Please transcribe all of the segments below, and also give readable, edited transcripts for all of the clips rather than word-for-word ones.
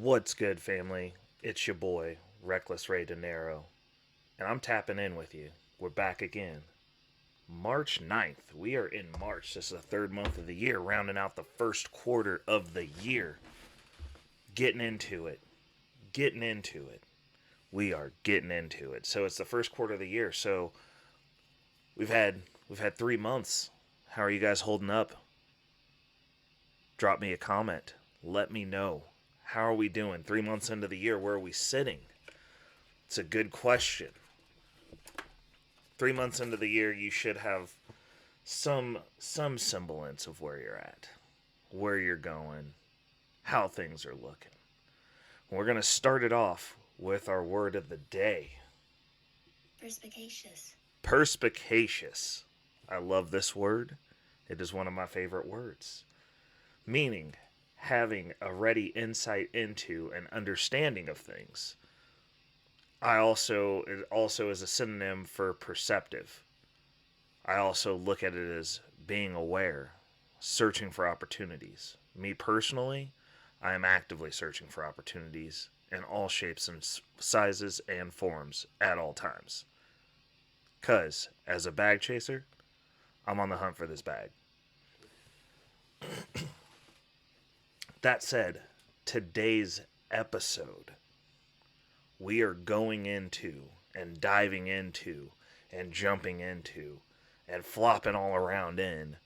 What's good, family? It's your boy, Reckless Ray De Niro, and I'm tapping in with you. We're back again. March 9th. We are in March. This is the third month of the year, rounding out the first quarter of the year. Getting into it. Getting into it. We are getting into it. So it's the first quarter of the year. So we've had 3 months. How are you guys holding up? Drop me a comment. Let me know. How are we doing? 3 months into the year, where are we sitting? It's a good question. 3 months into the year, you should have some semblance of where you're at, where you're going, how things are looking. We're going to start it off with our word of the day. Perspicacious. Perspicacious. I love this word. It is one of my favorite words. Meaning, having a ready insight into and understanding of things. It also is a synonym for perceptive. I also look at it as being aware, searching for opportunities. Me personally, I am actively searching for opportunities in all shapes and sizes and forms at all times. Because, as a bag chaser, I'm on the hunt for this bag. That said, today's episode, we are going into and diving into and jumping into and flopping all around in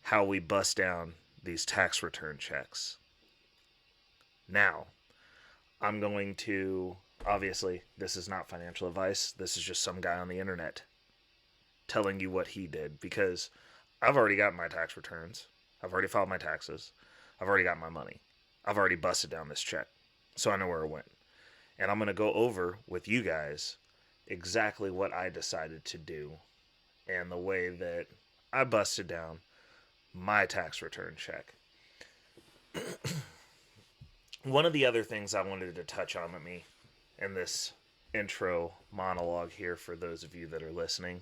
how we bust down these tax return checks. Now, I'm going to, obviously, this is not financial advice. This is just some guy on the internet telling you what he did, because I've already got my tax returns. I've already filed my taxes. I've already got my money. I've already busted down this check, so I know where it went. And I'm going to go over with you guys exactly what I decided to do and the way that I busted down my tax return check. One of the other things I wanted to touch on with me in this intro monologue here, for those of you that are listening,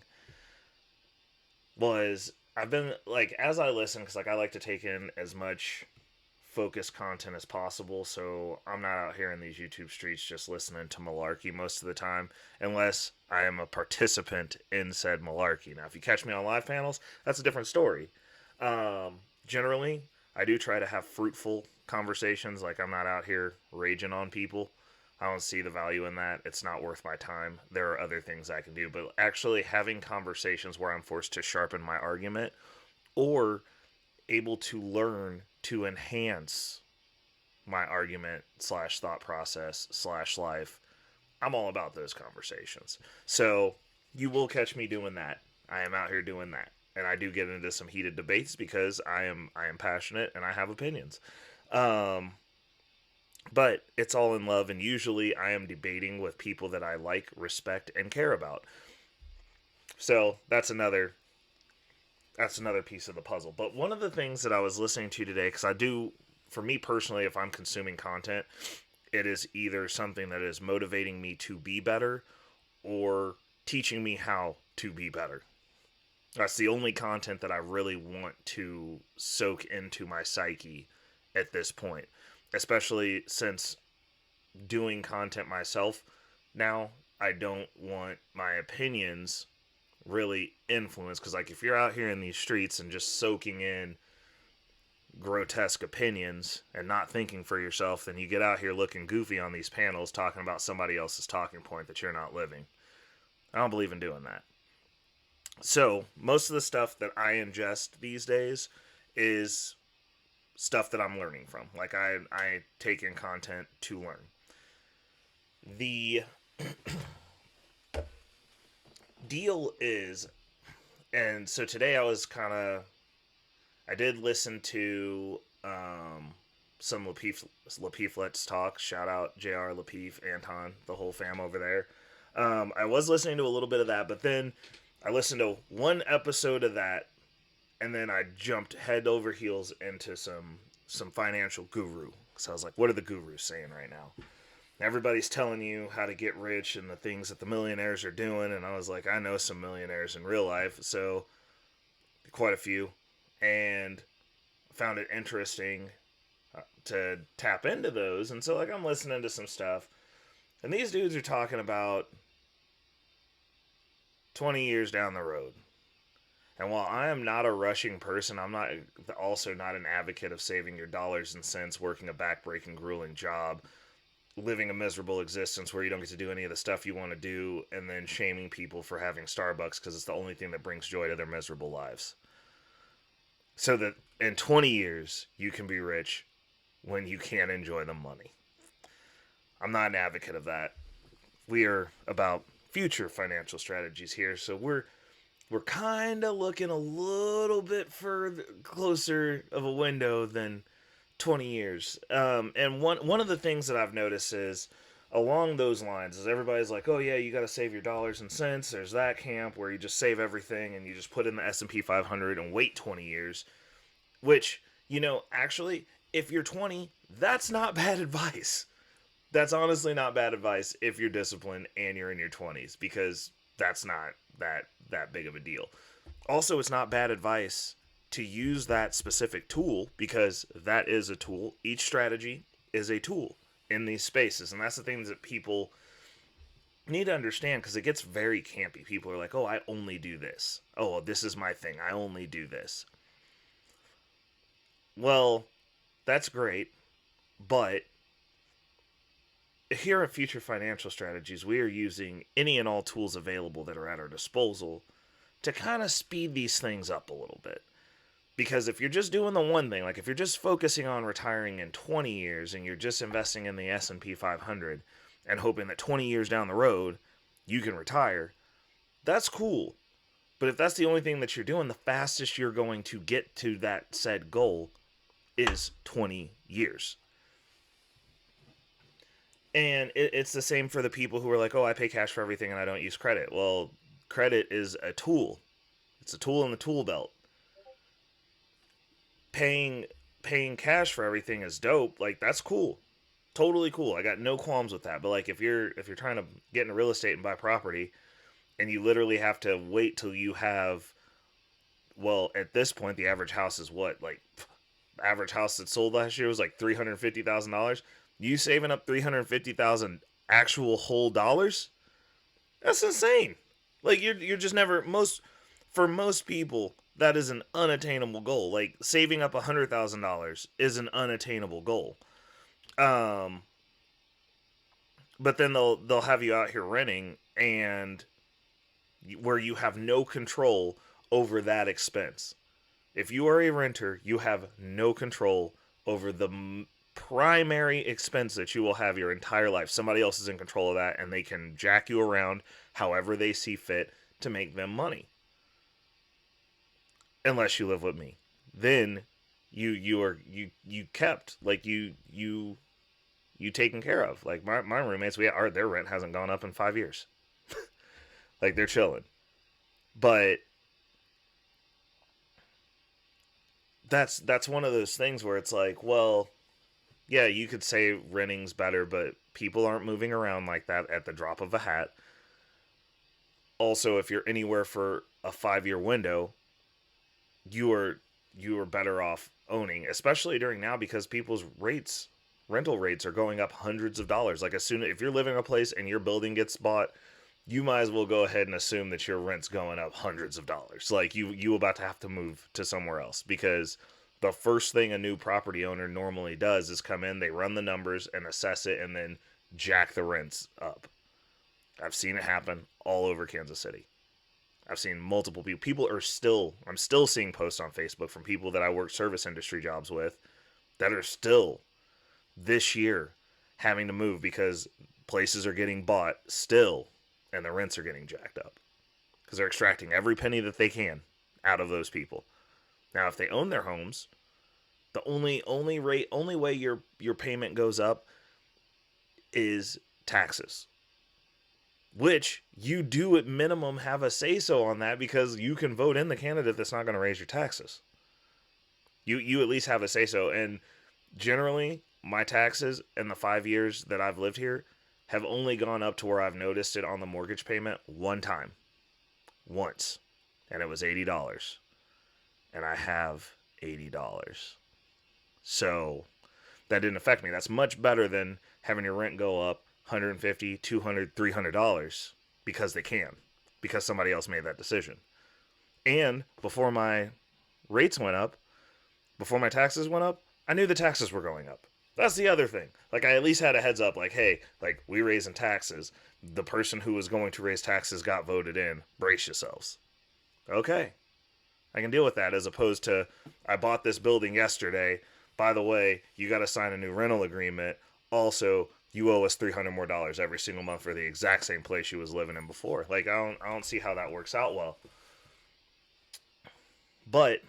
was I've been, like, as I listen, because, like, I like to take in as much focused content as possible, so I'm not out here in these YouTube streets just listening to malarkey most of the time, unless I am a participant in said malarkey. Now, if you catch me on live panels, that's a different story. Generally, I do try to have fruitful conversations. Like, I'm not out here raging on people. I don't see the value in that. It's not worth my time. There are other things I can do. But actually having conversations where I'm forced to sharpen my argument, or able to learn to enhance my argument slash thought process slash life, I'm all about those conversations. So you will catch me doing that. I am out here doing that. And I do get into some heated debates because I am passionate and I have opinions. But it's all in love, and usually I am debating with people that I like, respect, and care about. So that's another piece of the puzzle. But one of the things that I was listening to today, because I do, for me personally, if I'm consuming content, it is either something that is motivating me to be better or teaching me how to be better. That's the only content that I really want to soak into my psyche at this point. Especially since doing content myself now, I don't want my opinions really influenced. Because, like, if you're out here in these streets and just soaking in grotesque opinions and not thinking for yourself, then you get out here looking goofy on these panels talking about somebody else's talking point that you're not living. I don't believe in doing that. So most of the stuff that I ingest these days is stuff that I'm learning from. Like, I take in content to learn. The deal is, and so today I did listen to some Lapeef Let's Talk. Shout out JR, Lapeef, Anton, the whole fam over there. I was listening to a little bit of that, but then I listened to one episode of that, and then I jumped head over heels into some financial guru. So I was like, what are the gurus saying right now? Everybody's telling you how to get rich and the things that the millionaires are doing. And I was like, I know some millionaires in real life, so quite a few. And found it interesting to tap into those. And so like I'm listening to some stuff, and these dudes are talking about 20 years down the road. And while I am not a rushing person, I'm not also not an advocate of saving your dollars and cents, working a backbreaking, grueling job, living a miserable existence where you don't get to do any of the stuff you want to do, and then shaming people for having Starbucks because it's the only thing that brings joy to their miserable lives. So that in 20 years, you can be rich when you can't enjoy the money. I'm not an advocate of that. We are about future financial strategies here, so we're kind of looking a little bit further closer of a window than 20 years. And one of the things that I've noticed is along those lines is everybody's like, oh yeah, you got to save your dollars and cents. There's that camp where you just save everything and you just put in the S&P 500 and wait 20 years, which, actually, if you're 20, that's not bad advice. That's honestly not bad advice if you're disciplined and you're in your 20s, because that's not that big of a deal. Also, it's not bad advice to use that specific tool, because that is a tool. Each strategy is a tool in these spaces, and that's the things that people need to understand, because it gets very campy. People are like, oh, I only do this. Oh, this is my thing. I only do this. Well, that's great, but here at Future Financial Strategies, we are using any and all tools available that are at our disposal to kind of speed these things up a little bit. Because if you're just doing the one thing, like if you're just focusing on retiring in 20 years and you're just investing in the S&P 500 and hoping that 20 years down the road you can retire, that's cool. But if that's the only thing that you're doing, the fastest you're going to get to that said goal is 20 years. And it's the same for the people who are like, oh, I pay cash for everything and I don't use credit. Well, credit is a tool. It's a tool in the tool belt. Paying cash for everything is dope. Like, that's cool. Totally cool. I got no qualms with that. But like if you're trying to get into real estate and buy property and you literally have to wait till you have, well, at this point the average house is what? Like, average house that sold last year was like $350,000. You saving up $350,000 actual whole dollars? That's insane. Like you're just never for most people that is an unattainable goal. Like saving up $100,000 is an unattainable goal. But then they'll have you out here renting, and where you have no control over that expense. If you are a renter, you have no control over the primary expense that you will have your entire life. Somebody else is in control of that, and they can jack you around however they see fit to make them money. Unless you live with me, then you kept, like you taken care of. Like my roommates, their rent hasn't gone up in 5 years. Like they're chilling. But that's one of those things where it's like, well, yeah, you could say renting's better, but people aren't moving around like that at the drop of a hat. Also, if you're anywhere for a 5-year window, you are better off owning, especially during now, because people's rental rates are going up hundreds of dollars. Like if you're living in a place and your building gets bought, you might as well go ahead and assume that your rent's going up hundreds of dollars. Like you about to have to move to somewhere else, because the first thing a new property owner normally does is come in, they run the numbers and assess it, and then jack the rents up. I've seen it happen all over Kansas City. I've seen multiple people. I'm still seeing posts on Facebook from people that I work service industry jobs with that are still this year having to move because places are getting bought still and the rents are getting jacked up because they're extracting every penny that they can out of those people. Now, if they own their homes, the only way your payment goes up is taxes, which you do at minimum have a say-so on that, because you can vote in the candidate that's not going to raise your taxes. You at least have a say-so. And generally, my taxes in the 5 years that I've lived here have only gone up to where I've noticed it on the mortgage payment one time. Once. And it was $80. And I have $80. So That didn't affect me. That's much better than having your rent go up $150, $200, $300 because they can, because somebody else made that decision. And before my rates went up, before my taxes went up, I knew the taxes were going up. That's the other thing. Like, I at least had a heads up, like, hey, like, we raising taxes. The person who was going to raise taxes got voted in. Brace yourselves. Okay. I can deal with that, as opposed to, I bought this building yesterday. By the way, you got to sign a new rental agreement. Also, you owe us $300 more every single month for the exact same place you was living in before. Like, I don't see how that works out well. But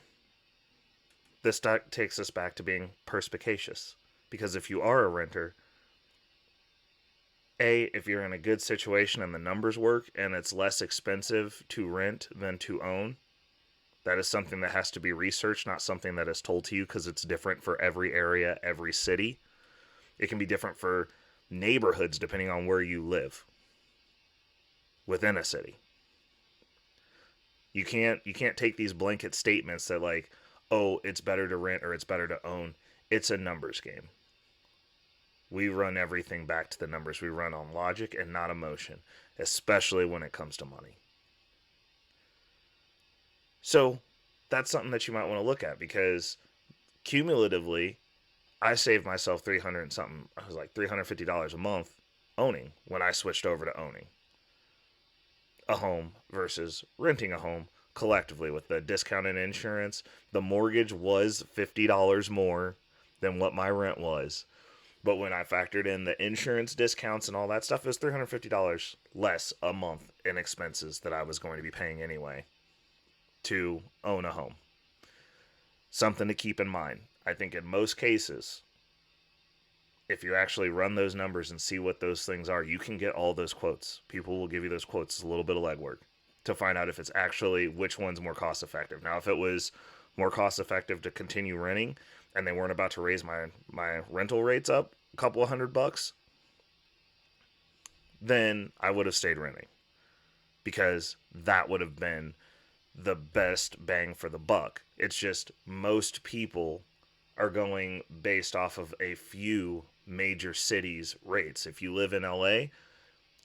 this takes us back to being perspicacious. Because if you are a renter, if you're in a good situation and the numbers work and it's less expensive to rent than to own, that is something that has to be researched, not something that is told to you, because it's different for every area, every city. It can be different for neighborhoods depending on where you live within a city. You can't take these blanket statements that, like, oh, it's better to rent or it's better to own. It's a numbers game. We run everything back to the numbers. We run on logic and not emotion, especially when it comes to money. So that's something that you might want to look at, because cumulatively, I saved myself $300 and something. I was like $350 a month owning when I switched over to owning a home versus renting a home collectively with the discounted insurance. The mortgage was $50 more than what my rent was. But when I factored in the insurance discounts and all that stuff, it was $350 less a month in expenses that I was going to be paying anyway to own a home. Something to keep in mind. I think in most cases, if you actually run those numbers and see what those things are, you can get all those quotes. People will give you those quotes. It's a little bit of legwork to find out if it's actually which one's more cost effective. Now, if it was more cost effective to continue renting and they weren't about to raise my rental rates up a couple of $100, then I would have stayed renting, because that would have been the best bang for the buck. It's just most people are going based off of a few major cities' rates. If you live in LA,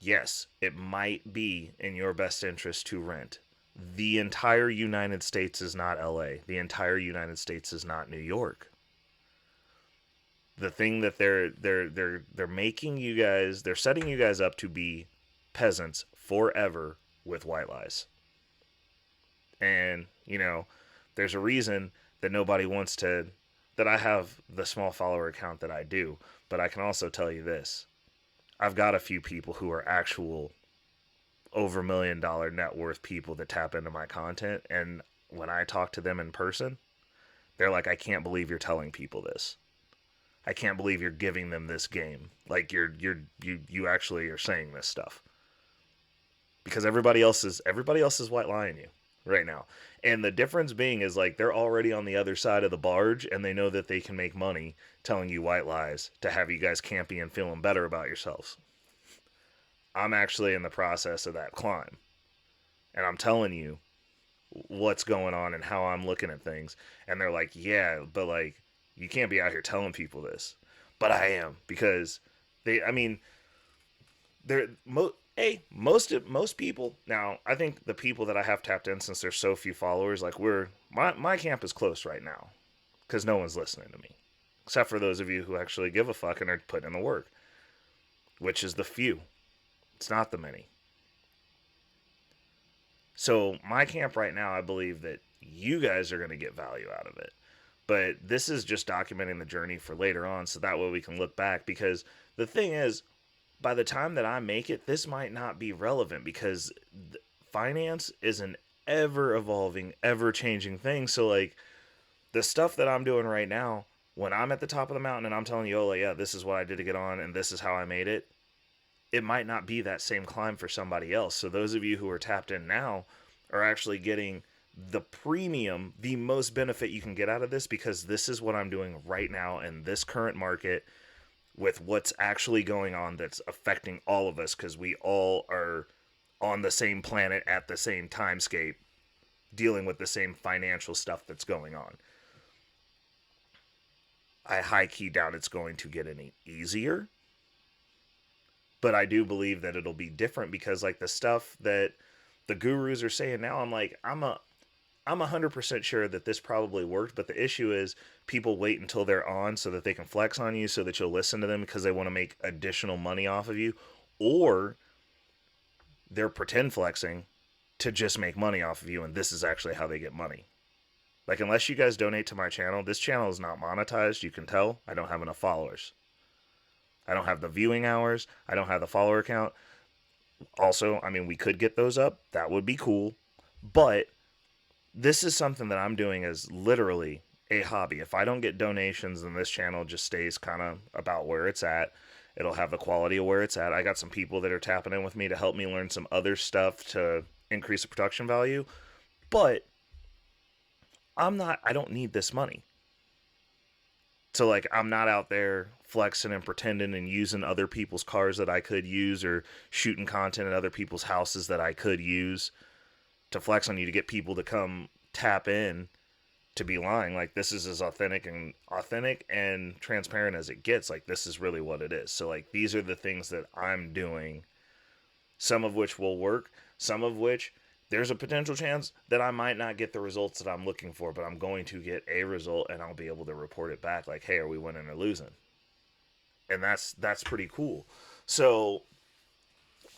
yes, it might be in your best interest to rent. The entire United States is not LA. The entire United States is not New York. The thing that they're making you guys, they're setting you guys up to be peasants forever with white lies. And, you know, there's a reason that nobody wants to, that I have the small follower account that I do. But I can also tell you this. I've got a few people who are actual over $1 million net worth people that tap into my content. And when I talk to them in person, they're like, I can't believe you're telling people this. I can't believe you're giving them this game. Like you actually are saying this stuff. Because everybody else is white lying you right now. And the difference being is, like, they're already on the other side of the barge and they know that they can make money telling you white lies to have you guys campy and feeling better about yourselves. I'm actually in the process of that climb. And I'm telling you what's going on and how I'm looking at things. And they're like, yeah, but, like, you can't be out here telling people this. But I am, because most people. Now, I think the people that I have tapped in, since there's so few followers, like, my camp is close right now, because no one's listening to me, except for those of you who actually give a fuck and are putting in the work, which is the few. It's not the many. So my camp right now, I believe that you guys are going to get value out of it. But this is just documenting the journey for later on, so that way we can look back. Because the thing is, by the time that I make it, this might not be relevant, because finance is an ever-evolving, ever-changing thing. So, like, the stuff that I'm doing right now, when I'm at the top of the mountain and I'm telling you, oh, like, yeah, this is what I did to get on and this is how I made it, it might not be that same climb for somebody else. So those of you who are tapped in now are actually getting the premium, the most benefit you can get out of this, because this is what I'm doing right now in this current market with what's actually going on that's affecting all of us, because we all are on the same planet at the same timescape, dealing with the same financial stuff that's going on. I high key doubt it's going to get any easier. But I do believe that it'll be different because like the stuff that the gurus are saying now, I'm 100% sure that this probably worked, but the issue is people wait until they're on so that they can flex on you so that you'll listen to them because they want to make additional money off of you, or they're pretend flexing to just make money off of you, and this is actually how they get money. Like, unless you guys donate to my channel, this channel is not monetized. You can tell I don't have enough followers. I don't have the viewing hours. I don't have the follower count. Also, I mean, we could get those up. That would be cool. But this is something that I'm doing as literally a hobby. If I don't get donations, then this channel just stays kind of about where it's at. It'll have the quality of where it's at. I got some people that are tapping in with me to help me learn some other stuff to increase the production value. But I don't need this money. So, like, I'm not out there flexing and pretending and using other people's cars that I could use or shooting content at other people's houses that I could use to flex on you to get people to come tap in to be lying. Like, this is as authentic and transparent as it gets. Like, this is really what it is. So, like, these are the things that I'm doing, some of which will work, some of which there's a potential chance that I might not get the results that I'm looking for, but I'm going to get a result and I'll be able to report it back like, hey, are we winning or losing? And that's pretty cool. So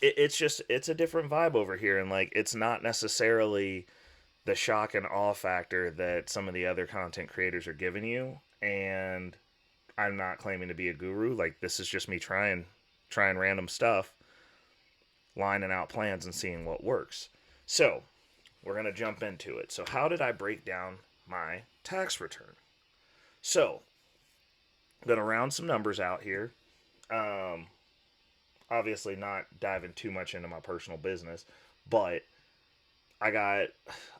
it's a different vibe over here. And like, it's not necessarily the shock and awe factor that some of the other content creators are giving you. And I'm not claiming to be a guru. Like, this is just me trying random stuff, lining out plans and seeing what works. So, we're going to jump into it. So, how did I break down my tax return? So, I'm going to round some numbers out here. Obviously not diving too much into my personal business, but I got,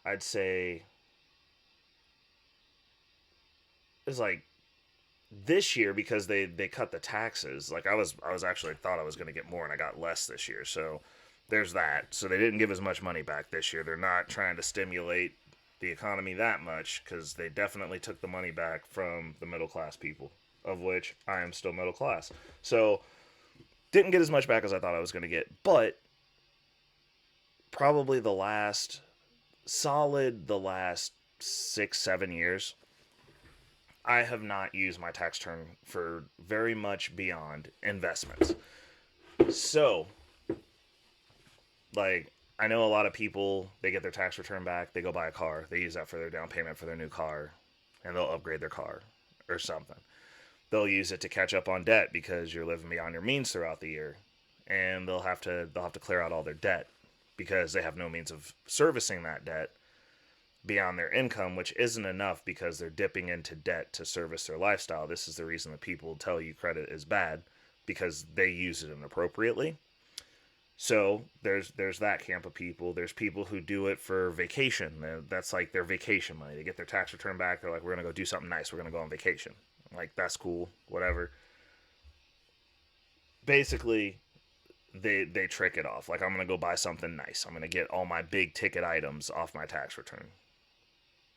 I'd say, it's like this year, because they cut the taxes. Like, I was actually thought I was going to get more and I got less this year. So, there's that. So they didn't give as much money back this year. They're not trying to stimulate the economy that much because they definitely took the money back from the middle class people, of which I am still middle class. So didn't get as much back as I thought I was going to get. But probably the last 6-7 years, I have not used my tax return for very much beyond investments. So, like, I know a lot of people, they get their tax return back, they go buy a car, they use that for their down payment for their new car, and they'll upgrade their car or something. They'll use it to catch up on debt because you're living beyond your means throughout the year, and they'll have to clear out all their debt because they have no means of servicing that debt beyond their income, which isn't enough because they're dipping into debt to service their lifestyle. This is the reason that people tell you credit is bad, because they use it inappropriately. So there's that camp of people. There's people who do it for vacation. That's like their vacation money. They get their tax return back. They're like, we're going to go do something nice. We're going to go on vacation. I'm like, that's cool. Whatever. Basically, they trick it off. Like, I'm going to go buy something nice. I'm going to get all my big ticket items off my tax return.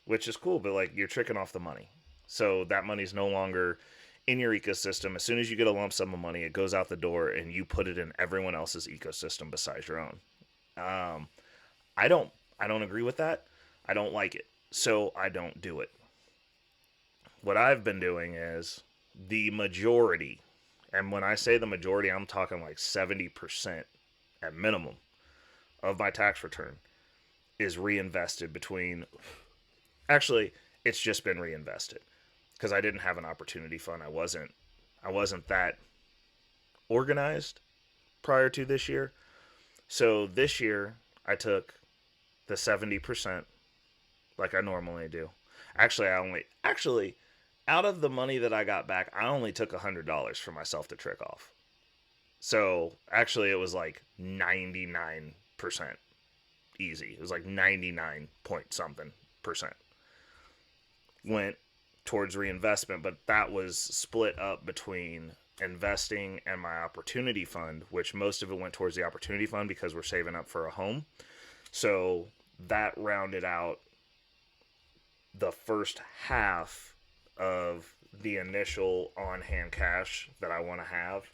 Which is cool, but like, you're tricking off the money. So that money's no longer in your ecosystem. As soon as you get a lump sum of money, it goes out the door and you put it in everyone else's ecosystem besides your own. I don't agree with that. I don't like it. So I don't do it. What I've been doing is the majority, and when I say the majority, I'm talking like 70% at minimum of my tax return is reinvested actually, it's just been reinvested. Because I didn't have an opportunity fund. I wasn't that organized prior to this year. So this year I took the 70% like I normally do. Actually, out of the money that I got back, I only took $100 for myself to trick off. So actually it was like 99% easy. It was like 99 point something percent went towards reinvestment, but that was split up between investing and my opportunity fund, which most of it went towards the opportunity fund because we're saving up for a home. So that rounded out the first half of the initial on-hand cash that I want to have.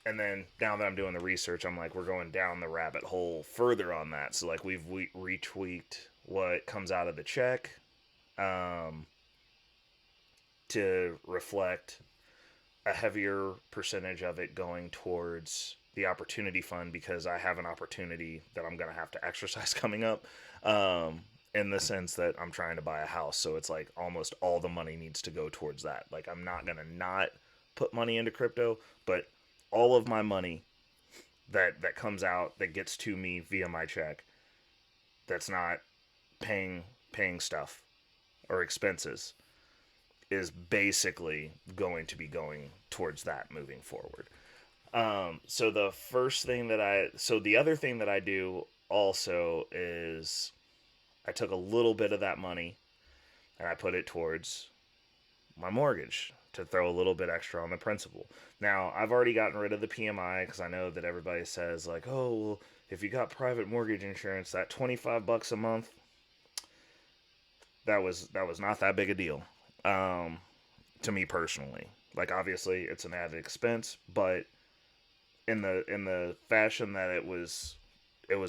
And then now that I'm doing the research, I'm like, we're going down the rabbit hole further on that. So like we've retweaked what comes out of the check, um, to reflect a heavier percentage of it going towards the opportunity fund, because I have an opportunity that I'm going to have to exercise coming up, in the sense that I'm trying to buy a house. So it's like almost all the money needs to go towards that. Like I'm not going to not put money into crypto, but all of my money that comes out, that gets to me via my check, that's not paying stuff or expenses, is basically going to be going towards that moving forward. So the other thing that I do also is I took a little bit of that money and I put it towards my mortgage to throw a little bit extra on the principal. Now, I've already gotten rid of the PMI because I know that everybody says like, "Oh, well, if you got private mortgage insurance, that $25 a month, that was not that big a deal." To me personally. Like obviously it's an added expense, but in the fashion that it was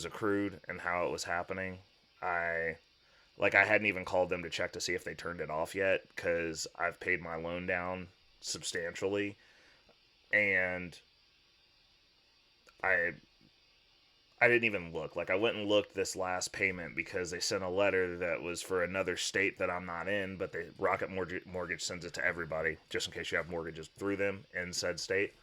accrued and how it was happening, I hadn't even called them to check to see if they turned it off yet, because I've paid my loan down substantially, and I I didn't even look. Like I went and looked this last payment because they sent a letter that was for another state that I'm not in, but the Rocket Mortgage sends it to everybody just in case you have mortgages through them in said state.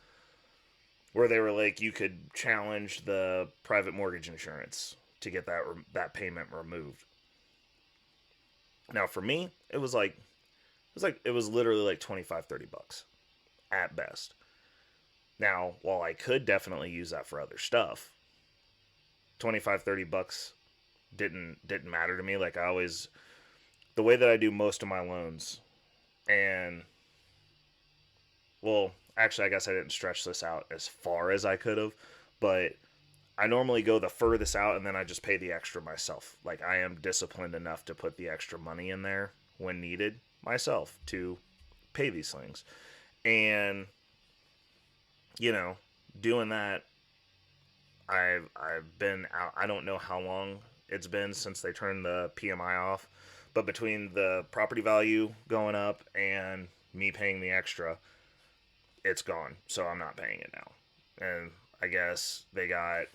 Where they were like, you could challenge the private mortgage insurance to get that payment removed. Now for me, it was literally like 25-30 bucks at best. Now, while I could definitely use that for other stuff, 25-30 bucks didn't matter to me. Like I always, the way that I do most of my loans, and well, actually I guess I didn't stretch this out as far as I could have, but I normally go the furthest out and then I just pay the extra myself. Like I am disciplined enough to put the extra money in there when needed myself to pay these things. And doing that, I've been out. I don't know how long it's been since they turned the PMI off, but between the property value going up and me paying the extra, it's gone. So I'm not paying it now. And I guess they got.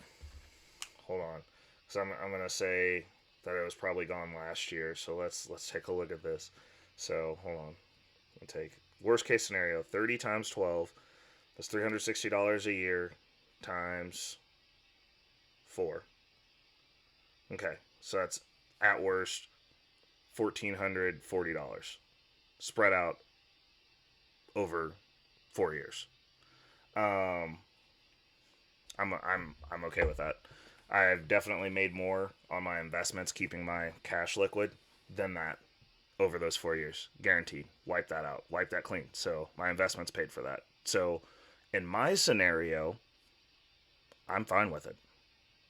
Hold on, so I'm gonna say that it was probably gone last year. So let's take a look at this. So hold on, I'll take worst case scenario, 30 times 12. That's $360 a year times 4. Okay, so that's at worst $1,440 spread out over 4 years. I'm okay with that. I've definitely made more on my investments, keeping my cash liquid, than that over those 4 years. Guaranteed. Wipe that out. Wipe that clean. So my investments paid for that. So in my scenario, I'm fine with it.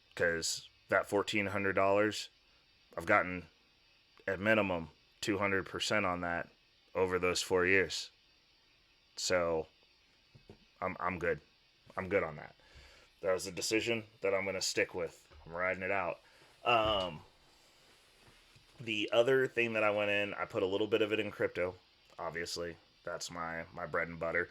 Because that $1,400, I've gotten at minimum 200% on that over those 4 years. So I'm good. I'm good on that. That was a decision that I'm going to stick with. I'm riding it out. The other thing that I went in, I put a little bit of it in crypto. Obviously, that's my bread and butter.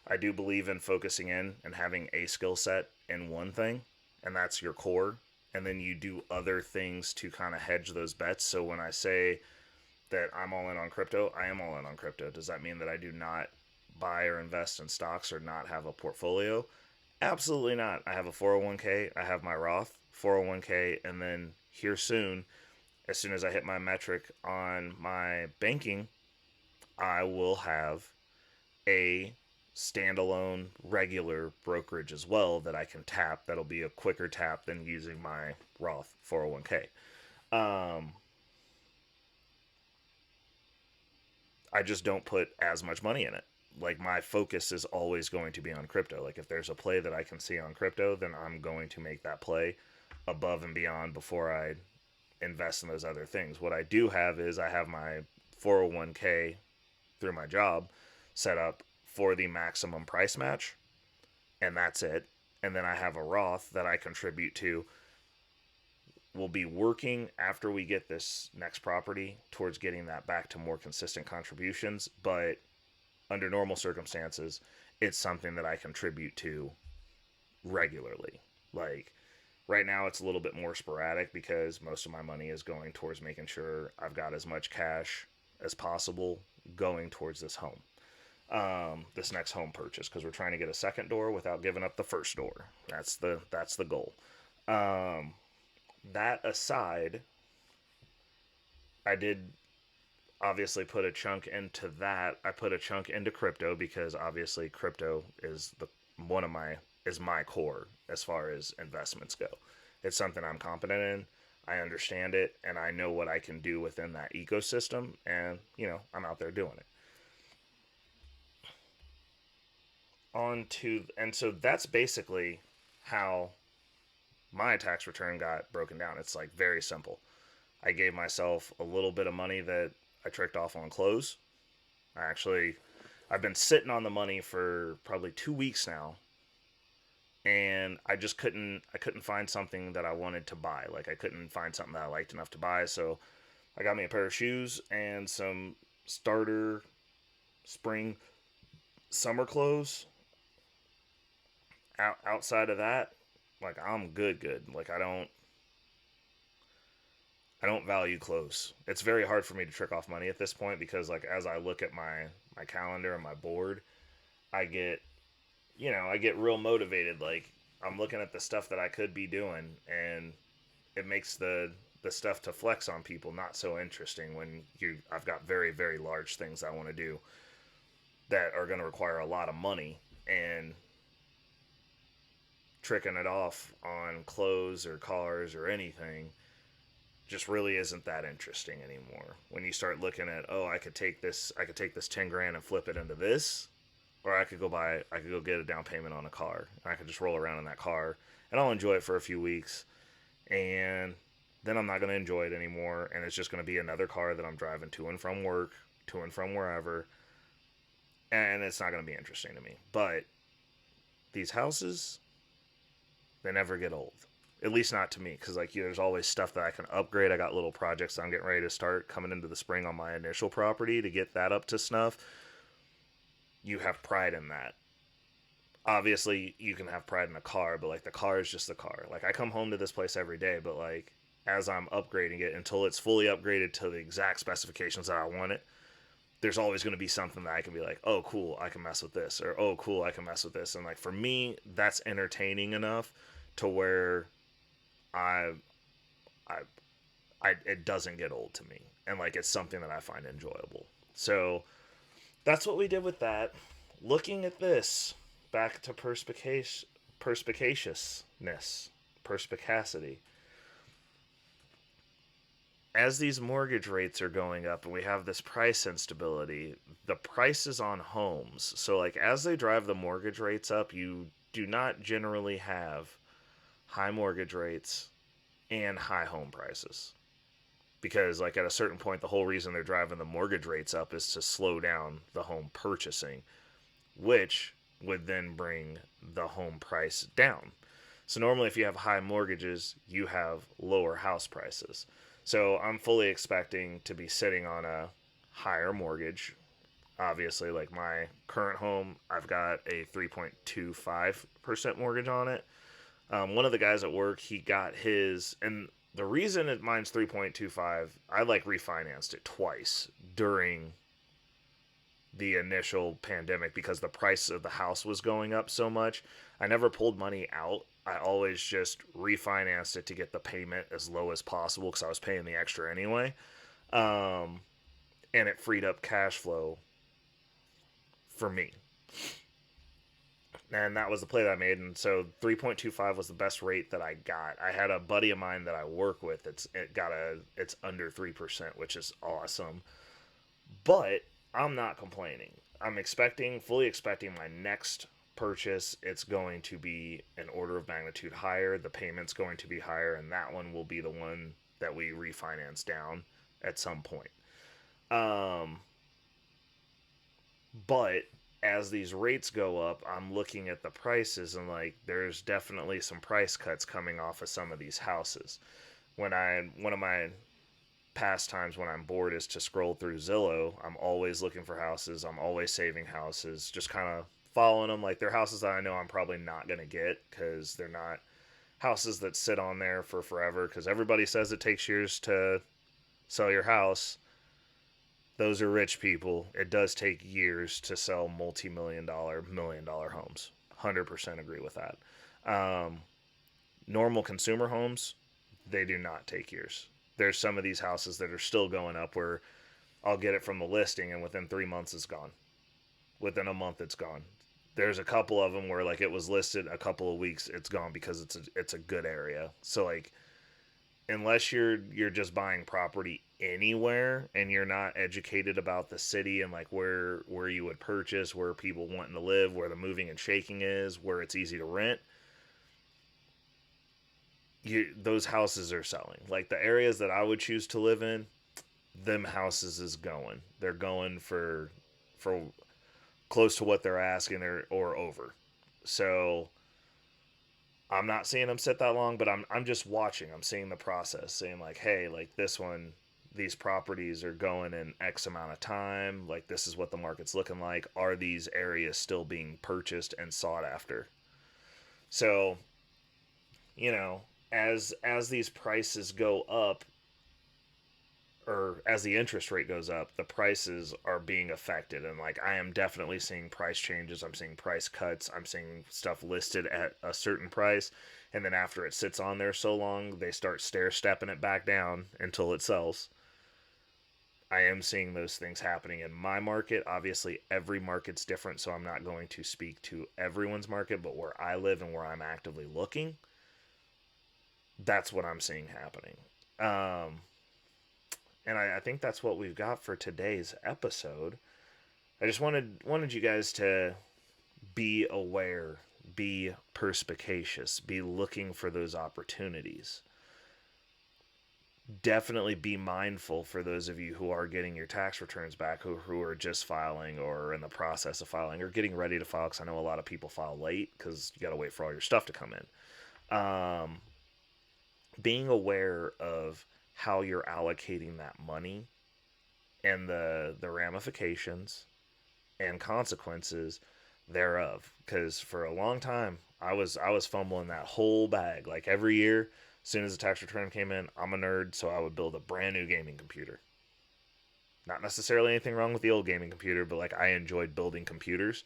I do believe in focusing in and having a skill set in one thing, and that's your core. And then you do other things to kind of hedge those bets. So when I say that I'm all in on crypto, I am all in on crypto. Does that mean that I do not buy or invest in stocks or not have a portfolio? Absolutely not. I have a 401k, I have my Roth 401k, and then here soon as I hit my metric on my banking, I will have a standalone regular brokerage as well that I can tap. That'll be a quicker tap than using my Roth 401k. I just don't put as much money in it. Like my focus is always going to be on crypto. Like if there's a play that I can see on crypto, then I'm going to make that play above and beyond before I invest in those other things. What I do have is I have my 401k through my job set up for the maximum price match, and that's it. And then I have a Roth that I contribute to. We'll be working after we get this next property towards getting that back to more consistent contributions, but under normal circumstances, it's something that I contribute to regularly. Like right now, it's a little bit more sporadic because most of my money is going towards making sure I've got as much cash as possible going towards this home, this next home purchase, because we're trying to get a second door without giving up the first door. That's the goal. That aside, I did obviously put a chunk into that. I put a chunk into crypto because obviously crypto is my core as far as investments go. It's something I'm competent in. I understand it, and I know what I can do within that ecosystem, and I'm out there doing it. And so that's basically how my tax return got broken down. It's like very simple. I gave myself a little bit of money that I tricked off on clothes. I've been sitting on the money for probably 2 weeks now, and I couldn't find something that I wanted to buy. Like I couldn't find something that I liked enough to buy, so I got me a pair of shoes and some starter spring summer clothes. Outside of that, like I'm good. Like I don't value clothes. It's very hard for me to trick off money at this point because like as I look at my calendar and my board, I get real motivated. Like I'm looking at the stuff that I could be doing, and it makes the stuff to flex on people not so interesting when I've got very, very large things I want to do that are going to require a lot of money, and tricking it off on clothes or cars or anything just really isn't that interesting anymore. When you start looking at, I could take this 10 grand and flip it into this, or I could go get a down payment on a car, and I could just roll around in that car, and I'll enjoy it for a few weeks, and then I'm not going to enjoy it anymore, and it's just going to be another car that I'm driving to and from work, to and from wherever, and it's not going to be interesting to me. But these houses, they never get old. At least not to me, because like there's always stuff that I can upgrade. I got little projects I'm getting ready to start coming into the spring on my initial property to get that up to snuff. You have pride in that. Obviously, you can have pride in a car, but like the car is just the car. Like I come home to this place every day, but like as I'm upgrading it until it's fully upgraded to the exact specifications that I want it, there's always going to be something that I can be like, oh cool, I can mess with this, or oh cool, I can mess with this. And like for me, that's entertaining enough to where I it doesn't get old to me, and like it's something that I find enjoyable. So that's what we did with that. Looking at this, back to perspicacity. As these mortgage rates are going up and we have this price instability, the prices on homes, so like as they drive the mortgage rates up, you do not generally have high mortgage rates and high home prices, because like at a certain point the whole reason they're driving the mortgage rates up is to slow down the home purchasing, which would then bring the home price down. So normally if you have high mortgages, you have lower house prices. So I'm fully expecting to be sitting on a higher mortgage. Obviously, like my current home, I've got a 3.25% mortgage on it. One of the guys at work, he got his, and the reason mine's 3.25, I like refinanced it twice during the initial pandemic because the price of the house was going up so much. I never pulled money out. I always just refinanced it to get the payment as low as possible because I was paying the extra anyway. And it freed up cash flow for me. And that was the play that I made. And so 3.25 was the best rate that I got. I had a buddy of mine that I work with. It's under 3%, which is awesome. But I'm not complaining. I'm fully expecting my next purchase. It's going to be an order of magnitude higher. The payment's going to be higher, and that one will be the one that we refinance down at some point. But as these rates go up, I'm looking at the prices and like there's definitely some price cuts coming off of some of these houses. One of my pastimes when I'm bored is to scroll through Zillow. I'm always looking for houses. I'm always saving houses, just kind of following them. Like they're houses that I know I'm probably not going to get because they're not houses that sit on there for forever because everybody says it takes years to sell your house. Those are rich people. It does take years to sell multi-million dollar, $1 million homes. 100% agree with that. Um, Normal consumer homes, they do not take years. There's some of these houses that are still going up where I'll get it from the listing and within 3 months it's gone. Within a month it's gone. There's a couple of them where like it was listed a couple of weeks, it's gone because it's a good area. So like unless you're just buying property anywhere and you're not educated about the city and like where you would purchase, where people wanting to live, where the moving and shaking is, where it's easy to rent, those houses are selling. Like the areas that I would choose to live in, them houses is going. They're going for close to what they're asking or over. So I'm not seeing them sit that long, but I'm just watching. I'm seeing the process, saying like, hey, like this one, these properties are going in X amount of time. Like this is what the market's looking like. Are these areas still being purchased and sought after? So, you know, as these prices go up, or as the interest rate goes up, the prices are being affected. And like I am definitely seeing price changes. I'm seeing price cuts. I'm seeing stuff listed at a certain price. And then after it sits on there so long, they start stair stepping it back down until it sells. I am seeing those things happening in my market. Obviously, every market's different, so I'm not going to speak to everyone's market, but where I live and where I'm actively looking, that's what I'm seeing happening. Um, and I think that's what we've got for today's episode. I just wanted you guys to be aware, be perspicacious, be looking for those opportunities. Definitely be mindful for those of you who are getting your tax returns back, who are just filing or in the process of filing or getting ready to file, because I know a lot of people file late because you got to wait for all your stuff to come in. Being aware of how you're allocating that money and the ramifications and consequences thereof, because for a long time I was fumbling that whole bag. Like every year, as soon as the tax return came in, I'm a nerd, so I would build a brand new gaming computer. Not necessarily anything wrong with the old gaming computer, but like I enjoyed building computers,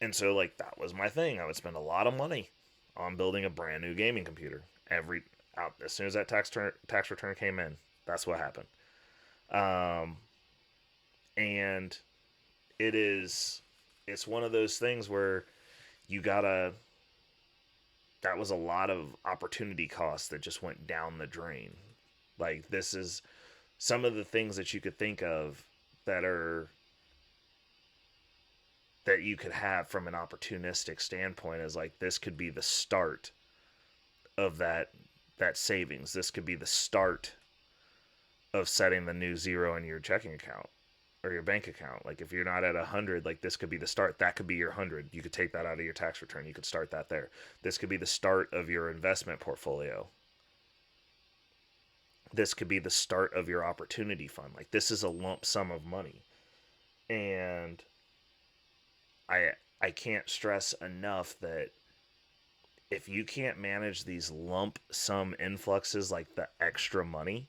and so like that was my thing. I would spend a lot of money on building a brand new gaming computer every out as soon as that tax return came in. That's what happened. Um, and it's one of those things where you gotta that was a lot of opportunity costs that just went down the drain. Like this is some of the things that you could think of that are that you could have from an opportunistic standpoint, is like this could be the start of that savings. This could be the start of setting the new zero in your checking account or your bank account. Like if you're not at 100, like this could be the start. That could be your 100. You could take that out of your tax return. You could start that there. This could be the start of your investment portfolio. This could be the start of your opportunity fund. Like this is a lump sum of money. And I can't stress enough that if you can't manage these lump sum influxes, like the extra money,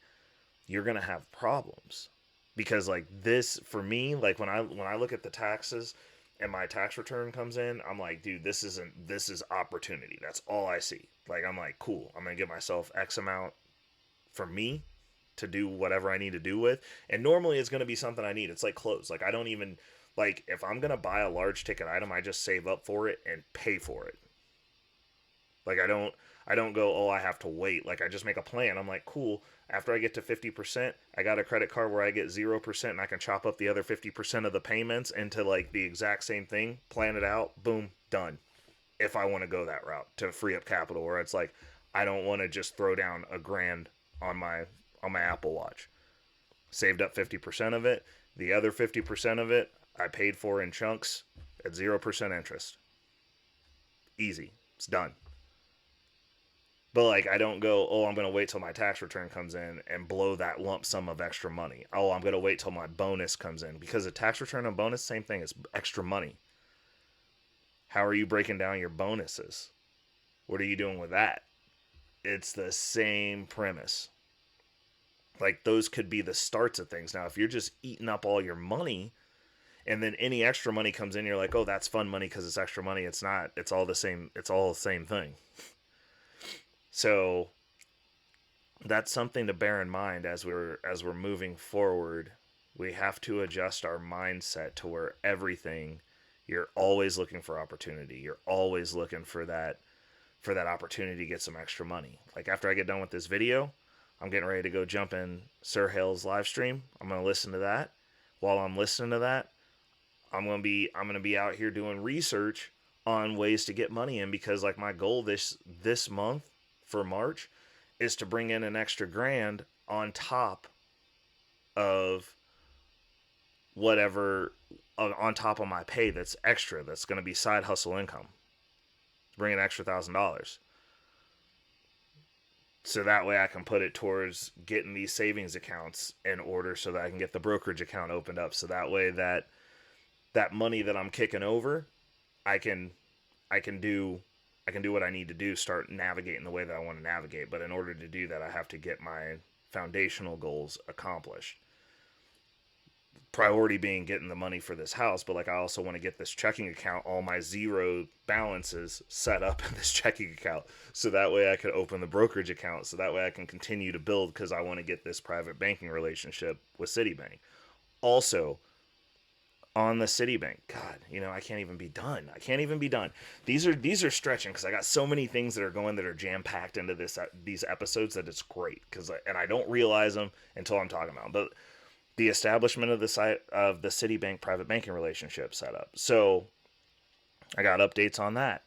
you're going to have problems. Because like this for me, like when I look at the taxes and my tax return comes in, I'm like, dude, this is opportunity. That's all I see. Like I'm like, cool, I'm going to give myself X amount for me to do whatever I need to do with. And normally it's going to be something I need. It's like clothes. Like I don't even like if I'm going to buy a large ticket item, I just save up for it and pay for it. Like I don't go, oh, I have to wait. Like I just make a plan. I'm like, cool. After I get to 50%, I got a credit card where I get 0% and I can chop up the other 50% of the payments into like the exact same thing, plan it out, boom, done. If I want to go that route to free up capital, where it's like I don't want to just throw down $1,000 on my Apple Watch. Saved up 50% of it. The other 50% of it, I paid for in chunks at 0% interest. Easy. It's done. But like, I don't go, oh, I'm going to wait till my tax return comes in and blow that lump sum of extra money. Oh, I'm going to wait till my bonus comes in, because a tax return and bonus, same thing, it's extra money. How are you breaking down your bonuses? What are you doing with that? It's the same premise. Like, those could be the starts of things. Now, if you're just eating up all your money and then any extra money comes in, you're like, oh, that's fun money because it's extra money. It's not. It's all the same. It's all the same thing. So that's something to bear in mind as we're moving forward. We have to adjust our mindset to where everything, you're always looking for opportunity. You're always looking for that opportunity to get some extra money. Like, after I get done with this video, I'm getting ready to go jump in Sir Hale's live stream. I'm going to listen to that. While I'm listening to that, I'm going to be out here doing research on ways to get money in, because like my goal this month for March is to bring in an extra $1,000 on top of whatever, on top of my pay that's extra, that's going to be side hustle income. Bring an extra $1,000. So that way I can put it towards getting these savings accounts in order so that I can get the brokerage account opened up. So that way that money that I'm kicking over, I can do what I need to do, start navigating the way that I want to navigate. But in order to do that, I have to get my foundational goals accomplished. Priority being getting the money for this house, but like, I also want to get this checking account, all my zero balances set up in this checking account, so that way I can open the brokerage account, so that way I can continue to build, because I want to get this private banking relationship with Citibank. Also, on the Citibank, God, I can't even be done. These are stretching, because I got so many things that are going, that are jam packed into these episodes, that it's great, and I don't realize them until I'm talking about them. But the establishment of the Citibank private banking relationship setup. So I got updates on that.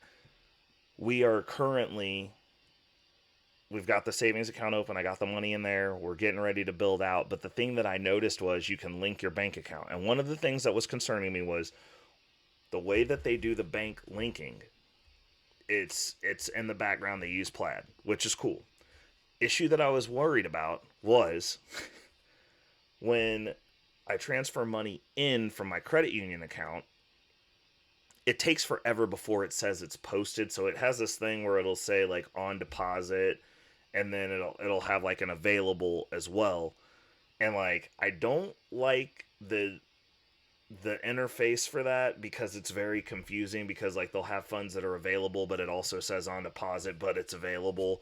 We've got the savings account open. I got the money in there. We're getting ready to build out. But the thing that I noticed was you can link your bank account. And one of the things that was concerning me was the way that they do the bank linking. It's in the background. They use Plaid, which is cool. Issue that I was worried about was when I transfer money in from my credit union account, it takes forever before it says it's posted. So it has this thing where it'll say like on deposit, and then it'll have like an available as well. And like, I don't like the interface for that, because it's very confusing, because like they'll have funds that are available, but it also says on deposit, but it's available.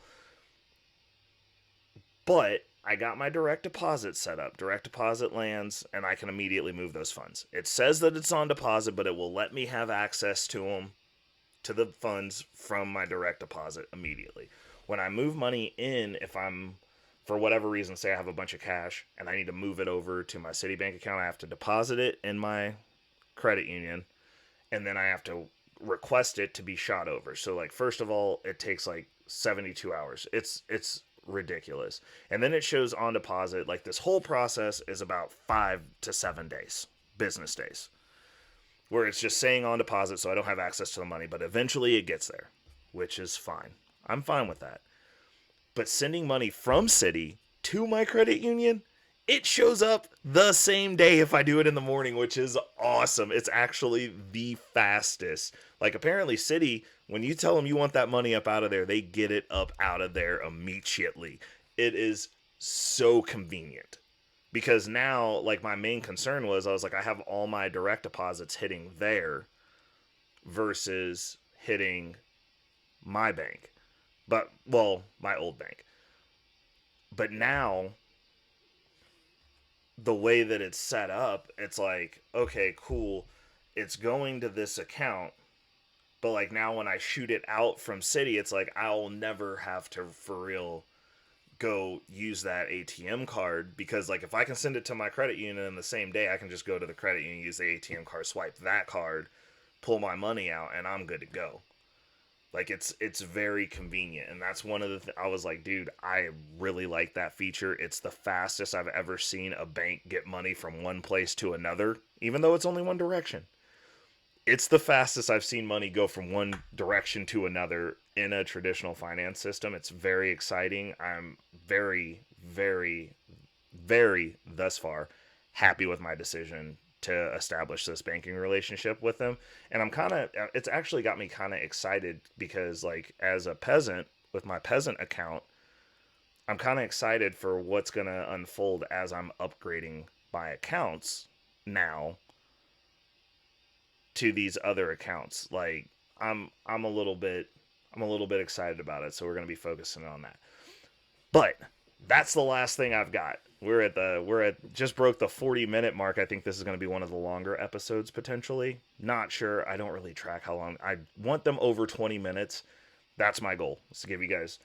But I got my direct deposit set up. Direct deposit lands, and I can immediately move those funds. It says that it's on deposit, but it will let me have access to the funds from my direct deposit immediately. When I move money in, if I'm, for whatever reason, say I have a bunch of cash and I need to move it over to my Citibank account, I have to deposit it in my credit union, and then I have to request it to be shot over. So like, first of all, it takes like 72 hours. It's ridiculous. And then it shows on deposit. Like, this whole process is about 5 to 7 days, business days, where it's just saying on deposit, so I don't have access to the money, but eventually it gets there, which is fine. I'm fine with that. But sending money from Citi to my credit union, it shows up the same day if I do it in the morning, which is awesome. It's actually the fastest. Like, apparently Citi, when you tell them you want that money up out of there, they get it up out of there immediately. It is so convenient. Because now, like, my main concern was, I was like, I have all my direct deposits hitting there versus hitting my bank. But, well, my old bank. But now, the way that it's set up, it's like, okay, cool, it's going to this account, but like, now when I shoot it out from Citi, it's like, I'll never have to, for real, go use that ATM card, because like, if I can send it to my credit union in the same day, I can just go to the credit union, use the ATM card, swipe that card, pull my money out, and I'm good to go. Like it's very convenient, and that's one of the I was like, dude, I really like that feature. It's the fastest I've ever seen a bank get money from one place to another, even though it's only one direction. It's the fastest I've seen money go from one direction to another in a traditional finance system. It's very exciting. I'm very, very, very thus far happy with my decision to establish this banking relationship with them. And it's actually got me kind of excited because, like, as a peasant with my peasant account, I'm kind of excited for what's going to unfold as I'm upgrading my accounts now to these other accounts. Like, I'm a little bit excited about it, so we're going to be focusing on that. But that's the last thing I've got. We're at just broke the 40-minute mark. I think this is going to be one of the longer episodes potentially. Not sure. I don't really track how long. I want them over 20 minutes. That's my goal. Is to give you guys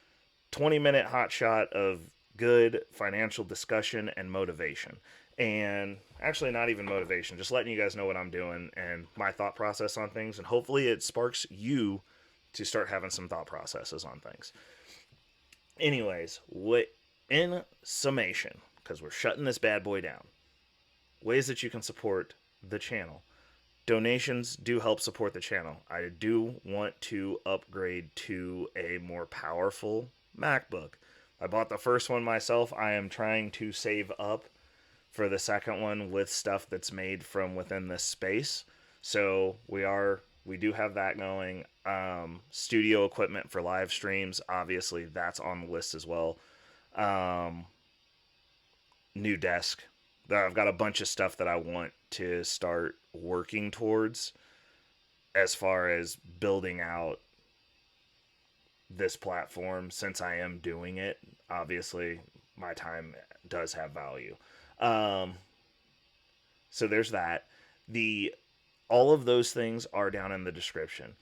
20-minute hot shot of good financial discussion and motivation. And actually not even motivation, just letting you guys know what I'm doing and my thought process on things, and hopefully it sparks you to start having some thought processes on things. Anyways, in summation, because we're shutting this bad boy down, ways that you can support the channel. Donations do help support the channel. I do want to upgrade to a more powerful MacBook. I bought the first one myself. I am trying to save up for the second one with stuff that's made from within this space. So we do have that going. Studio equipment for live streams, obviously that's on the list as well. New desk. I've got a bunch of stuff that I want to start working towards as far as building out this platform, since I am doing it. Obviously, my time does have value. So there's that. All of those things are down in the description.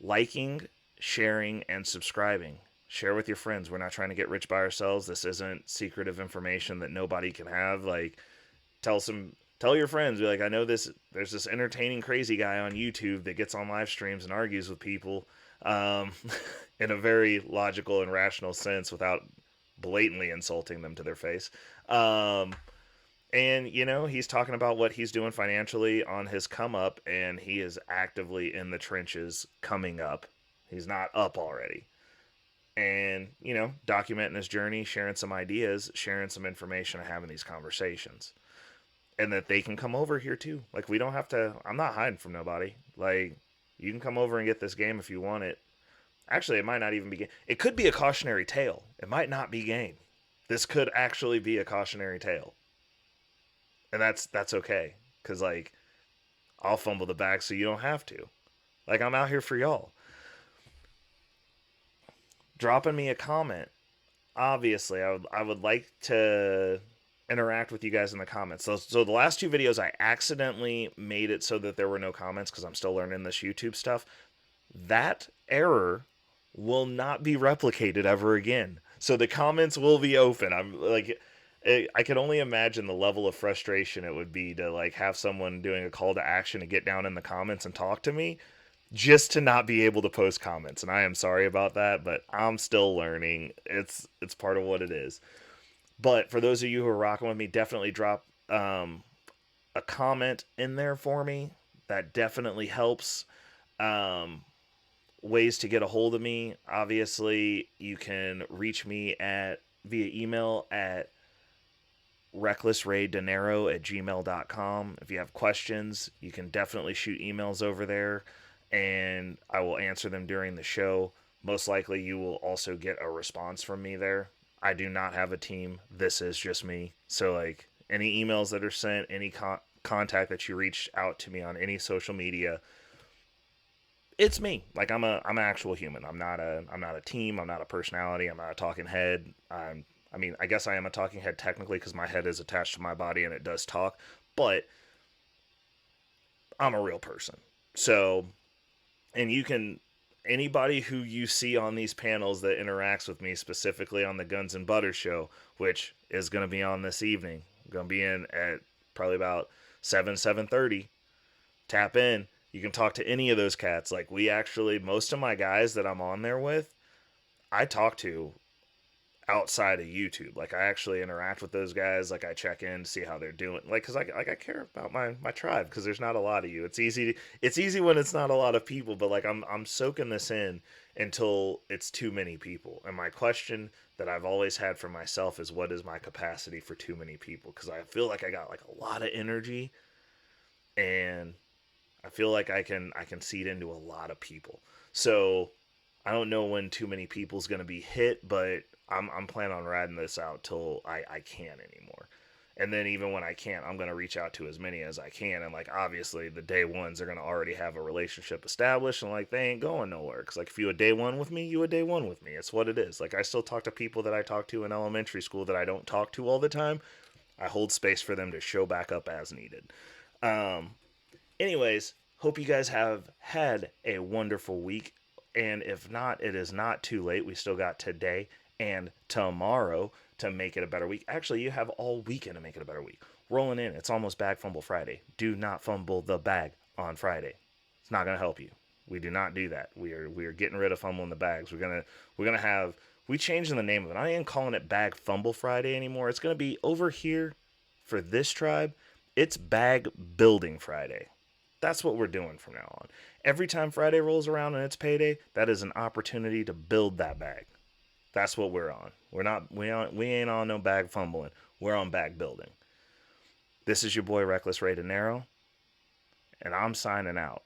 Liking, sharing, and subscribing. Share with your friends. We're not trying to get rich by ourselves. This isn't secretive information that nobody can have. Like, tell your friends. Be like, I know there's this entertaining crazy guy on YouTube that gets on live streams and argues with people in a very logical and rational sense without blatantly insulting them to their face. And, he's talking about what he's doing financially on his come up, and he is actively in the trenches coming up. He's not up already. And, documenting his journey, sharing some ideas, sharing some information, and having these conversations. And that they can come over here too. Like, we don't have to, I'm not hiding from nobody. Like, you can come over and get this game if you want it. Actually, it might not even be game. It could be a cautionary tale. It might not be game. This could actually be a cautionary tale. And that's okay. Because, like, I'll fumble the bag so you don't have to. Like, I'm out here for y'all. Dropping me a comment. Obviously, I would like to interact with you guys in the comments. So the last two videos, I accidentally made it so that there were no comments because I'm still learning this YouTube stuff. That error will not be replicated ever again. So the comments will be open. I'm like, I can only imagine the level of frustration it would be to, like, have someone doing a call to action to get down in the comments and talk to me just to not be able to post comments. And I am sorry about that, but I'm still learning. It's part of what it is. But for those of you who are rocking with me, definitely drop a comment in there for me. That definitely helps. Ways to get a hold of me. Obviously, you can reach me via email at recklessraydinero@gmail.com. If you have questions, you can definitely shoot emails over there, and I will answer them during the show. Most likely, you will also get a response from me there. I do not have a team. This is just me. So, like, any emails that are sent, any contact that you reach out to me on any social media, it's me. Like, I'm an actual human. I'm not a team. I'm not a personality. I'm not a talking head. I guess I am a talking head technically because my head is attached to my body and it does talk, but I'm a real person. So, and anybody who you see on these panels that interacts with me, specifically on the Guns and Butter show, which is going to be on this evening, going to be in at probably about 7:30. Tap in. You can talk to any of those cats. Like, we actually, most of my guys that I'm on there with, I talk to outside of YouTube. Like, I actually interact with those guys. Like, I check in to see how they're doing. Like, cause I care about my tribe, because there's not a lot of you. It's easy when it's not a lot of people. But like, I'm soaking this in until it's too many people. And my question that I've always had for myself is, what is my capacity for too many people? Because I feel like I got like a lot of energy, and I feel like I can seed into a lot of people. So I don't know when too many people's gonna be hit, but I'm planning on riding this out till I can't anymore. And then even when I can't, I'm gonna reach out to as many as I can. And like, obviously the day ones are gonna already have a relationship established, and like, they ain't going nowhere. Cause like, if you a day one with me, you a day one with me. It's what it is. Like, I still talk to people that I talk to in elementary school that I don't talk to all the time. I hold space for them to show back up as needed. Um, Anyways, hope you guys have had a wonderful week. And if not, it is not too late. We still got today and tomorrow to make it a better week. Actually, you have all weekend to make it a better week. Rolling in, it's almost Bag Fumble Friday. Do not fumble the bag on Friday. It's not going to help you. We do not do that. We are getting rid of fumbling the bags. We're gonna have, we changing the name of it. I ain't calling it Bag Fumble Friday anymore. It's gonna be, over here for this tribe, it's Bag Building Friday. That's what we're doing from now on. Every time Friday rolls around and it's payday, that is an opportunity to build that bag. That's what we're on. We ain't on no bag fumbling. We're on bag building. This is your boy Reckless Ray De Niro, and I'm signing out.